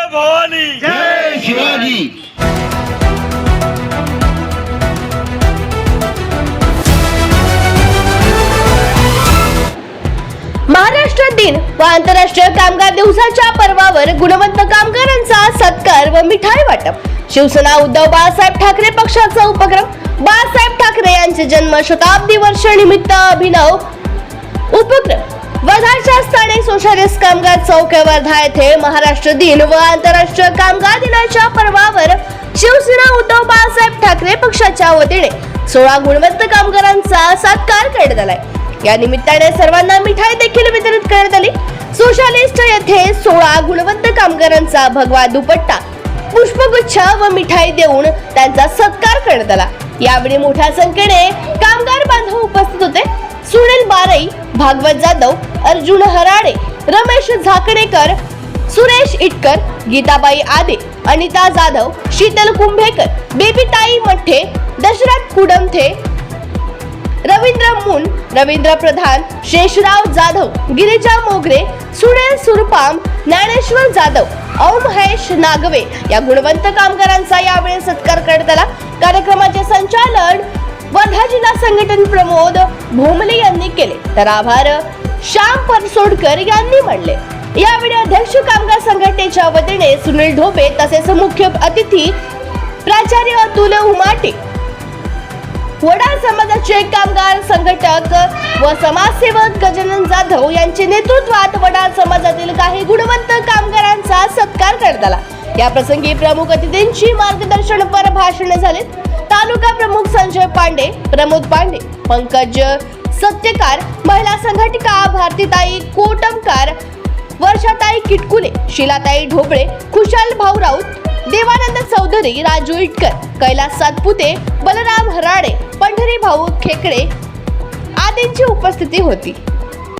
भवानी जय शिवाजी। महाराष्ट्र दिन व आंतरराष्ट्रीय कामगार दिवसाच्या पर्वावर गुणवंत कामगारांचा सत्कार व मिठाई वाटप। शिवसेना उद्धव बाळासाहेब ठाकरे पक्षाचा उपक्रम। बाळासाहेब ठाकरे यांचे जन्म शताब्दी वर्ष निमित्त अभिनव उपक्रम। वर्धाच्या स्थानिक सोशलिस्ट कामगार चौक वर्धा येथे महाराष्ट्र दिन व आंतरराष्ट्रीय कामगार दिनाच्या पर्वावर शिवसेना उद्धव बाळासाहेब ठाकरे पक्षाच्या वतीने 16 गुणवंत कामगारांचा सत्कार करण्यात आलाय। या निमित्ताने सर्वांना मिठाई देखील वितरित करण्यात आली। सोशलिस्ट येथे 16 गुणवंत कामगारांचा भगवा दुपट्टा, पुष्पगुच्छ व मिठाई देऊन त्यांचा सत्कार करण्यात आला। यावेळी मोठ्या संख्येने कामगार बांधव उपस्थित होते। सुनील बारई, भागवत जाधव, अर्जुन हराडे, रमेश झाकणेकर, सुरेश इटकर, गीताबाई आदे, अनिता जाधव, शीतल कुंभेकर, बेबीताई मठ्ठे, दशरथ कुडमथे, रवींद्र मुन, रवींद्र प्रधान, शेषराव जाधव, गिरिजा मोगरे, सुनील सुरपाम, ज्ञानेश्वर जाधव, औ महेश नागवे या गुणवंत कामगारांचा यावेळी सत्कार करण्यात आला। कार्यक्रमाचे संचालन वर्धा जिल्हा संघटन प्रमोद भोमले यांनी केले, तर आभार श्याम परसोडकर यांनी मानले। यावेळी अध्यक्ष कामगार संघटनेच्या वतीने सुनील ढोबे तसेच मुख्य अतिथी प्राचार्य अतुल उमाटे, वडार समाजाचे कामगार संघटक व समाजसेवक गजानन जाधव यांचे नेतृत्वात वडार समाजातील काही गुणवंत कामगारांचा सत्कार करण्यात आला। या प्रसंगी प्रमुख अतिथींची मार्गदर्शनपर भाषणे झाले। तालुका प्रमुख संजय पांडे, प्रमोद पांडे, पंकज सत्यकार, महिला संघटिका भारतीताई कोटमकार, वर्षाताई किटकुले, शीलाताई ढोबळे, खुशाल भाऊ राऊत, देवानंद चौधरी, राजू इटकर, कैलास सातपुते, बलराम हराडे, पंढरी भाऊ खेकडे आदींची उपस्थिती होती।